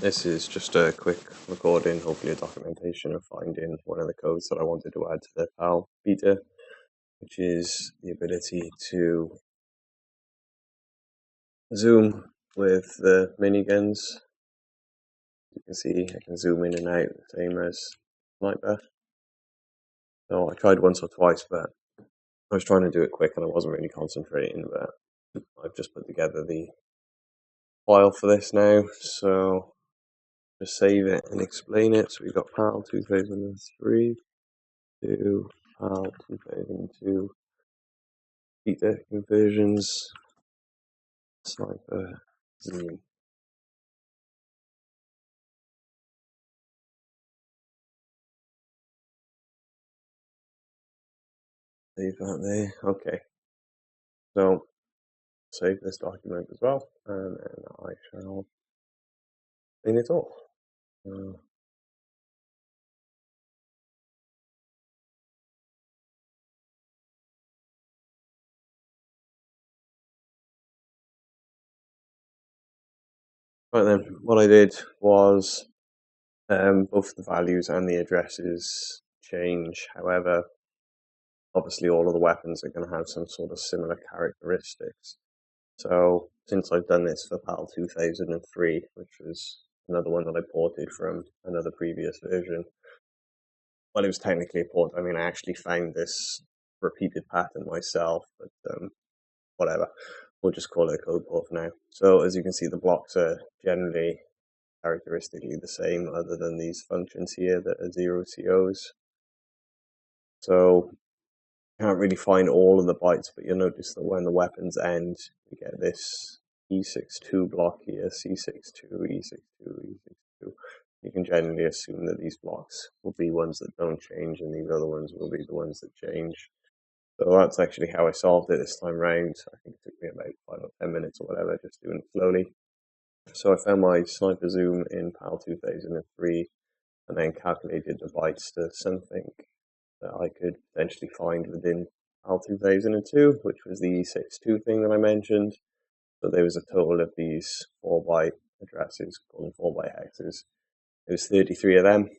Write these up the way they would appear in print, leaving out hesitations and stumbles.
This is just a quick recording, hopefully a documentation of finding one of the codes that I wanted to add to the PAL beta, which is the ability to zoom with the MiniGuns. You can see I can zoom in and out, same as Sniper. So I tried once or twice, but I was trying to do it quick and I wasn't really concentrating, but I've just put together the file for this now, so just save it and explain it. So we've got PAL 2003 to PAL 2002 beta conversions, Sniper zoom. Save that there. Okay. So save this document as well, and then I shall clean it off. Right then, what I did was both the values and the addresses change. However, obviously all of the weapons are going to have some sort of similar characteristics. So since I've done this for PAL 2003, which was another one that I ported from another previous version, well, it was technically a port. I mean, I actually found this repeated pattern myself, but whatever. We'll just call it a code port for now. So as you can see, the blocks are generally characteristically the same, other than these functions here that are 0 COs. So you can't really find all of the bytes, but you'll notice that when the weapons end, you get this E62 block here, C62, E62, E62. You can generally assume that these blocks will be ones that don't change, and these other ones will be the ones that change. So that's actually how I solved it this time round. I think it took me about 5 or 10 minutes or whatever, just doing it slowly. So I found my sniper zoom in PAL 2003 and then calculated the bytes to something that I could potentially find within PAL 2002, which was the E62 thing that I mentioned. So there was a total of these 4-byte addresses, called them 4-byte hexes. It was 33 of them,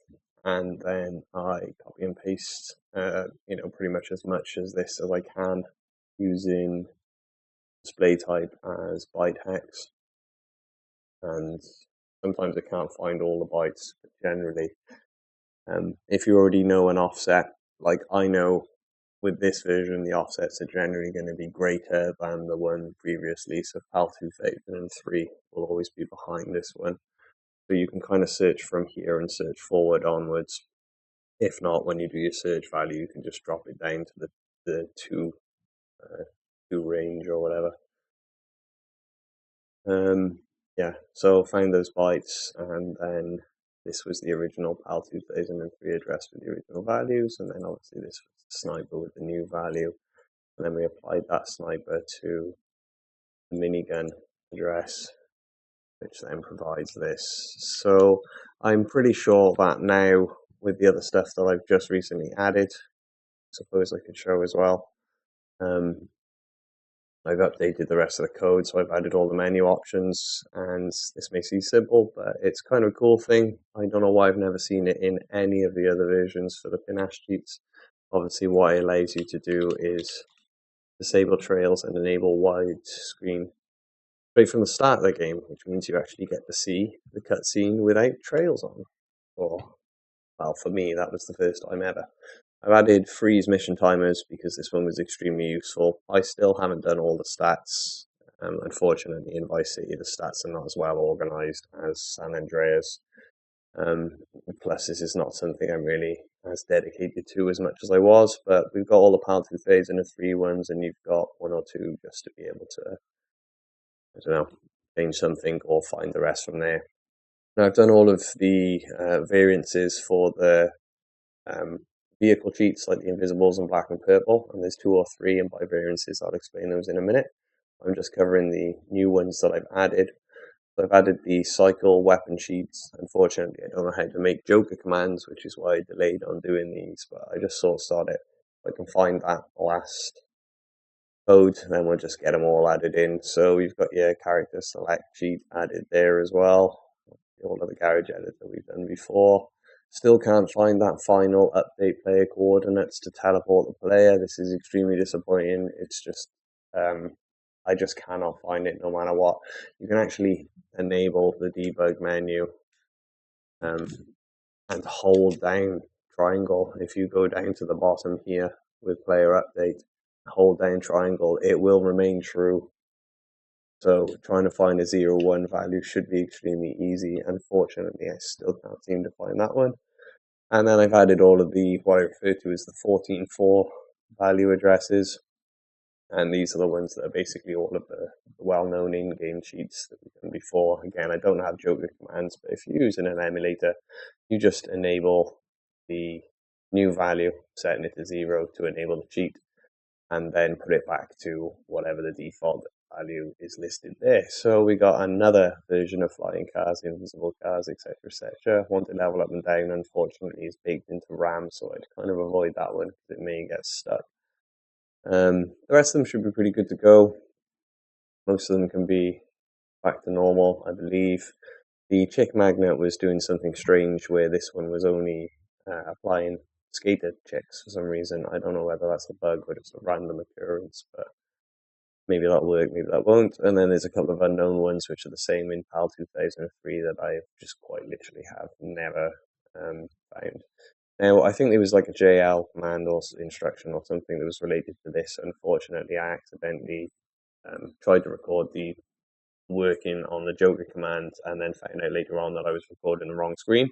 and then I copy and paste, pretty much as much as this as I can, using display type as byte hex. And sometimes I can't find all the bytes, but generally, if you already know an offset, like I know with this version, the offsets are generally going to be greater than the one previously. So PAL 2003 will always be behind this one. So you can kind of search from here and search forward onwards. If not, when you do your search value, you can just drop it down to the two range or whatever. Yeah, so find those bytes, and then this was the original PAL 2003 address with the original values, and then obviously this was the sniper with the new value, and then we applied that sniper to the minigun address, which then provides this. So I'm pretty sure that now, with the other stuff that I've just recently added, I suppose I could show as well, I've updated the rest of the code, so I've added all the menu options, and this may seem simple, but it's kind of a cool thing. I don't know why I've never seen it in any of the other versions for the pnach cheats. Obviously, what it allows you to do is disable trails and enable widescreen straight from the start of the game, which means you actually get to see the cutscene without trails on. Or, well, for me, that was the first time ever. I've added freeze mission timers because this one was extremely useful. I still haven't done all the stats. Unfortunately, in Vice City, the stats are not as well organized as San Andreas. Plus, this is not something I'm really as dedicated to as much as I was, but we've got all the PAL 2003 ones, and you've got one or two just to be able to, I don't know, change something or find the rest from there. Now, I've done all of the variances for the vehicle cheats, like the invisibles in black and purple, and there's 2 or 3, and by variances I'll explain those in a minute. I'm just covering the new ones that I've added. So I've added the cycle weapon sheets. Unfortunately, I don't know how to make Joker commands, which is why I delayed on doing these, but I just sort of started. If I can find that last code, then we'll just get them all added in. So we've got your character select sheet added there as well. all of the garage editor we've done before. Still can't find that final update player coordinates to teleport the player. This is extremely disappointing. It's just, I just cannot find it no matter what. You can actually enable the debug menu and hold down triangle. If you go down to the bottom here with player update, hold down triangle, it will remain true. So trying to find a 0, 1 value should be extremely easy. Unfortunately, I still can't seem to find that one. And then I've added all of the, what I refer to as the 14.4 value addresses. And these are the ones that are basically all of the well-known in-game cheats that we've done before. Again, I don't have Joker commands, but if you're using an emulator, you just enable the new value, setting it to 0 to enable the cheat, and then put it back to whatever the default value is listed there. So we got another version of flying cars, invisible cars, etc., etc. Wanted level up and down, unfortunately, is baked into RAM, so I'd kind of avoid that one because it may get stuck. The rest of them should be pretty good to go. Most of them can be back to normal, I believe. The chick magnet was doing something strange where this one was only applying skater chicks for some reason. I don't know whether that's a bug or just a random occurrence, but maybe that'll work, maybe that won't. And then there's a couple of unknown ones which are the same in PAL 2003 that I just quite literally have never found. Now, I think there was like a JL command or instruction or something that was related to this. Unfortunately, I accidentally tried to record the working on the Joker command and then found out later on that I was recording the wrong screen.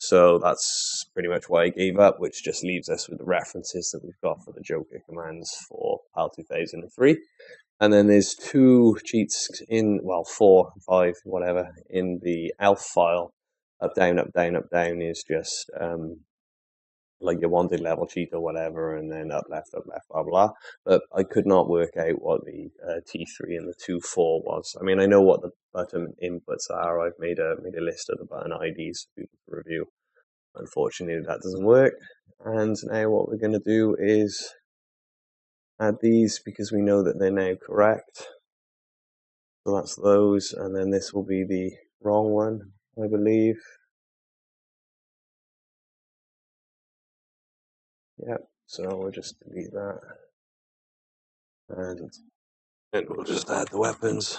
So that's pretty much why I gave up, which just leaves us with the references that we've got for the Joker commands for PAL 2003. And then there's 2 cheats in, well, 4, 5, whatever, in the ELF file. Up, down, up, down, up, down is just like your wanted level cheat or whatever, and then up, left, blah, blah. But I could not work out what the T3 and the 2.4 was. I mean, I know what the button inputs are. I've made a list of the button IDs for people to review. Unfortunately, that doesn't work. And now what we're going to do is add these because we know that they're now correct. So that's those, and then this will be the wrong one, I believe. Yep, so we'll just delete that. And then we'll just add the weapons.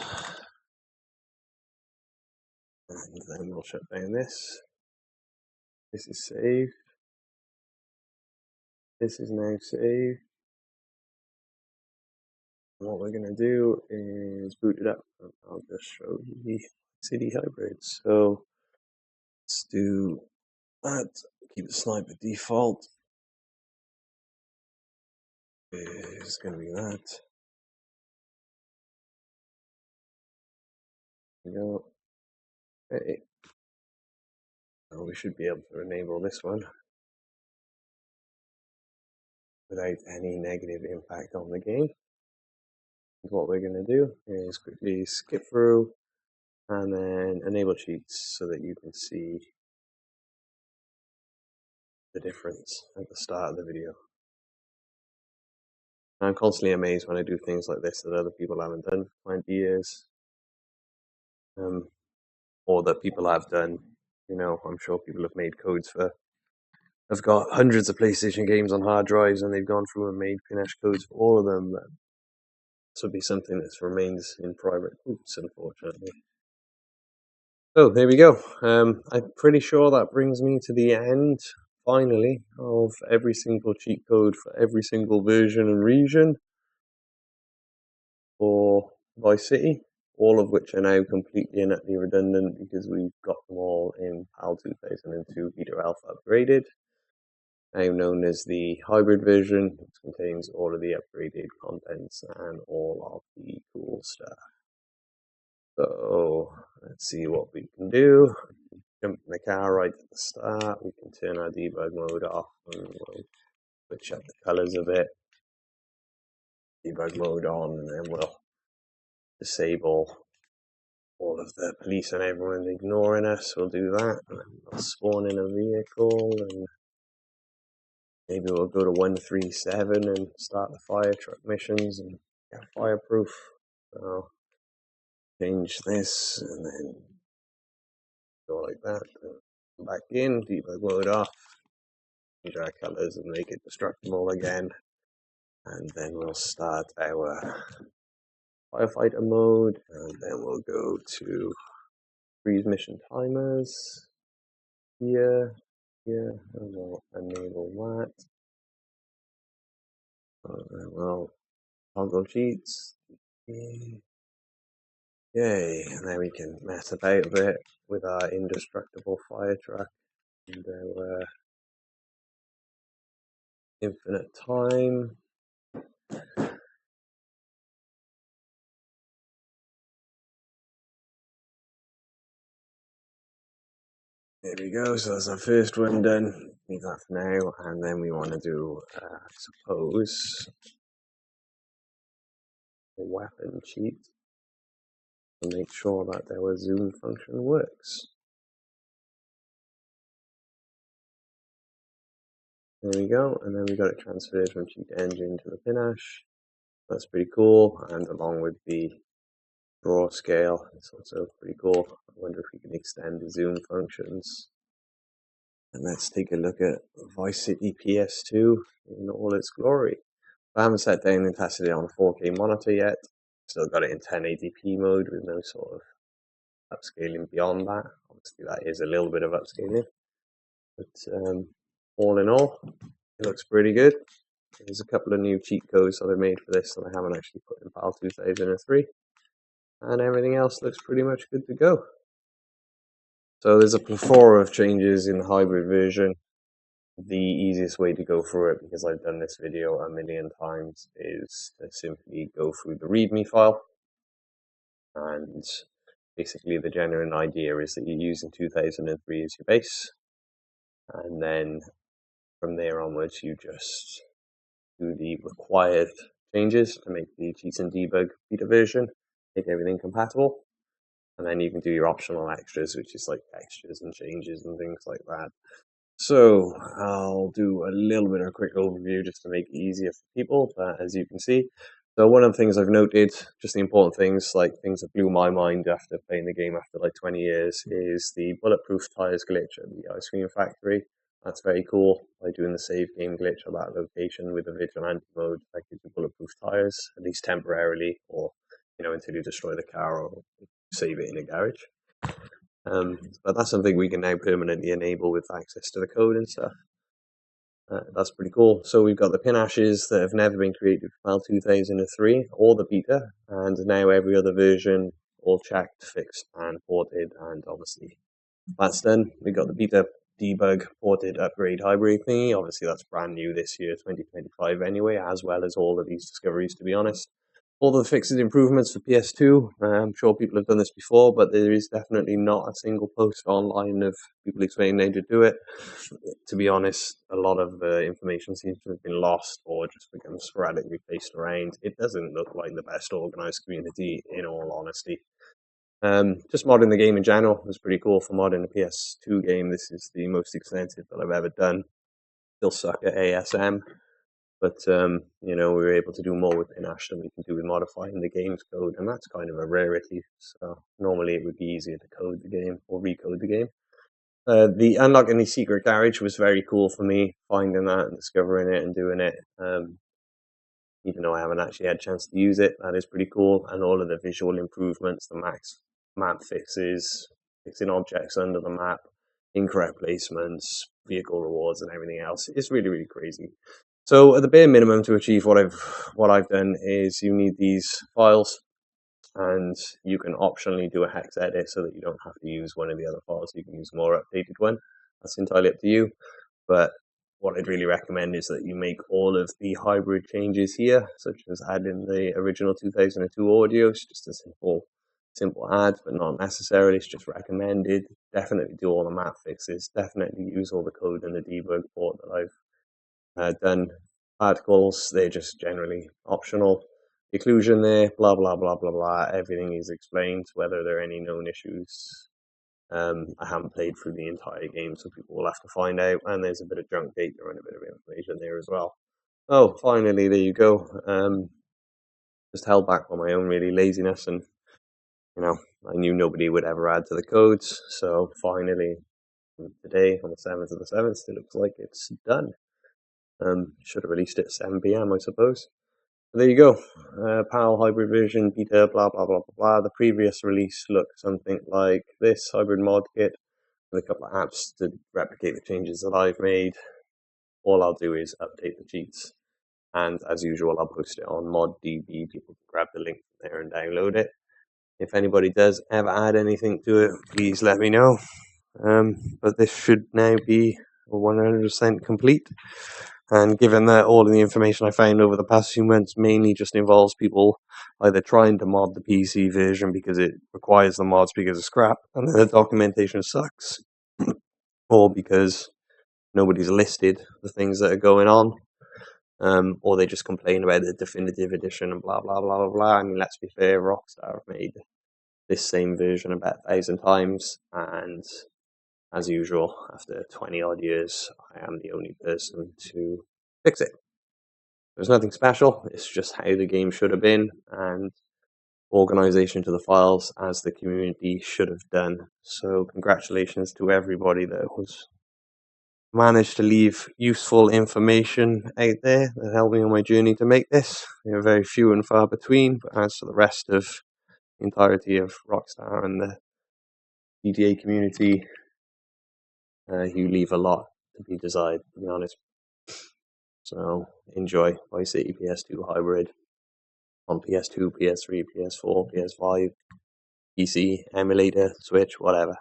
And then we'll shut down this. This is saved. This is now saved. And what we're going to do is boot it up. I'll just show you the CIty Hybrid. So let's do that. Keep the sniper default. It's going to be that. There we go. Okay. Now we should be able to enable this one without any negative impact on the game. And what we're going to do is quickly skip through and then enable cheats so that you can see the difference at the start of the video. I'm constantly amazed when I do things like this that other people haven't done for 20 years, or that people have done. You know, I'm sure people have made codes for, have got hundreds of PlayStation games on hard drives, and they've gone through and made pnach codes for all of them. This would be something that remains in private groups, unfortunately. So there we go. I'm pretty sure that brings me to the end, finally, of every single cheat code for every single version and region for Vice City, all of which are now completely and utterly redundant because we've got them all in PAL 2002 Beta Alpha upgraded, now known as the hybrid version, which contains all of the upgraded contents and all of the cool stuff. So let's see what we can do. Jump in the car right at the start. We can turn our debug mode off and we'll switch up the colors a bit. Debug mode on, and then we'll disable all of the police and everyone ignoring us. We'll do that, and then we'll spawn in a vehicle, and maybe we'll go to 137 and start the fire truck missions and get fireproof. So change this, and then go like that. Come back in, debug mode off, change our colors and make it destructible again. And then we'll start our firefighter mode, and then we'll go to freeze mission timers here, and we'll enable that. And then we'll toggle cheats. Yay, and then we can mess about a bit with our indestructible fire truck and our infinite time. There we go, so that's our first one done. Leave that for now, and then we want to do, I suppose, a weapon cheat to make sure that our zoom function works. There we go, and then we got it transferred from cheat engine to the pnach. That's pretty cool, and along with the draw scale, it's also pretty cool. I wonder if we can extend the zoom functions. And let's take a look at Vice CIty PS2 in all its glory. I haven't sat down and tested it on a 4K monitor yet. Still got it in 1080p mode with no sort of upscaling beyond that. Obviously that is a little bit of upscaling. But all in all, it looks pretty good. There's a couple of new cheat codes that I made for this that I haven't actually put in PAL 2003. And everything else looks pretty much good to go. So there's a plethora of changes in the hybrid version. The easiest way to go through it, because I've done this video a million times, is to simply go through the README file. And basically the general idea is that you're using 2003 as your base. And then from there onwards, you just do the required changes to make the cheats and debug beta version, make everything compatible. And then you can do your optional extras, which is like textures and changes and things like that. So I'll do a little bit of a quick overview just to make it easier for people, as you can see. So one of the things I've noted, just the important things, like things that blew my mind after playing the game after like 20 years, is the bulletproof tires glitch at the ice cream factory. That's very cool. By doing the save game glitch at that location with the vigilante mode, that gives you bulletproof tires, at least temporarily, or until you destroy the car or save it in a garage. But that's something we can now permanently enable with access to the code and stuff. That's pretty cool. So we've got the pnaches that have never been created for PAL 2003 or the beta, and now every other version all checked, fixed, and ported, and obviously that's done. We've got the beta debug ported upgrade hybrid thingy. Obviously that's brand new this year, 2025 anyway, as well as all of these discoveries, to be honest. All the fixed improvements for PS2, I'm sure people have done this before, but there is definitely not a single post online of people explaining how to do it. To be honest, a lot of the information seems to have been lost or just become sporadically placed around. It doesn't look like the best organized community, in all honesty. Just modding the game in general was pretty cool. For modding a PS2 game, this is the most extensive that I've ever done. Still suck at ASM. But, we were able to do more with pnach than we can do with modifying the game's code, and that's kind of a rarity. So normally it would be easier to code the game or recode the game. The unlocking the secret garage was very cool for me, finding that and discovering it and doing it. Even though I haven't actually had a chance to use it, that is pretty cool. And all of the visual improvements, the map fixes, fixing objects under the map, incorrect placements, vehicle rewards, and everything else. It's really, really crazy. So at the bare minimum to achieve what I've done is you need these files, and you can optionally do a hex edit so that you don't have to use one of the other files. You can use a more updated one. That's entirely up to you. But what I'd really recommend is that you make all of the hybrid changes here, such as adding the original 2002 audio. It's just a simple add, but not necessarily. It's just recommended. Definitely do all the map fixes. Definitely use all the code in the debug port that I've done. Articles, they're just generally optional. Occlusion there, blah blah blah blah blah. Everything is explained, whether there are any known issues. I haven't played through the entire game, so people will have to find out. And there's a bit of junk data and a bit of information there as well. Oh, finally, there you go. Just held back by my own really laziness and you know, I knew nobody would ever add to the codes, so finally today on the 7th of the 7th, it looks like it's done. Should have released it at 7 p.m. I suppose. But there you go. PAL hybrid version beta blah blah blah blah blah. The previous release looked something like this hybrid mod kit with a couple of apps to replicate the changes that I've made. All I'll do is update the cheats, and as usual, I'll post it on ModDB. People can grab the link from there and download it. If anybody does ever add anything to it, please let me know. But this should now be 100% complete. And given that all of the information I found over the past few months mainly just involves people either trying to mod the PC version because it requires the mods because of scrap and then the documentation sucks, or because nobody's listed the things that are going on, or they just complain about the definitive edition and blah blah blah blah blah. I mean, let's be fair, Rockstar have made this same version about 1,000 times, and as usual, after 20 odd years, I am the only person to fix it. There's nothing special, it's just how the game should have been, and organization to the files as the community should have done. So congratulations to everybody that was managed to leave useful information out there that helped me on my journey to make this. They are very few and far between, but as for the rest of the entirety of Rockstar and the GTA community, you leave a lot to be desired, to be honest. So enjoy Vice CIty PS2 Hybrid on PS2, PS3, PS4, PS5, PC, emulator, Switch, whatever.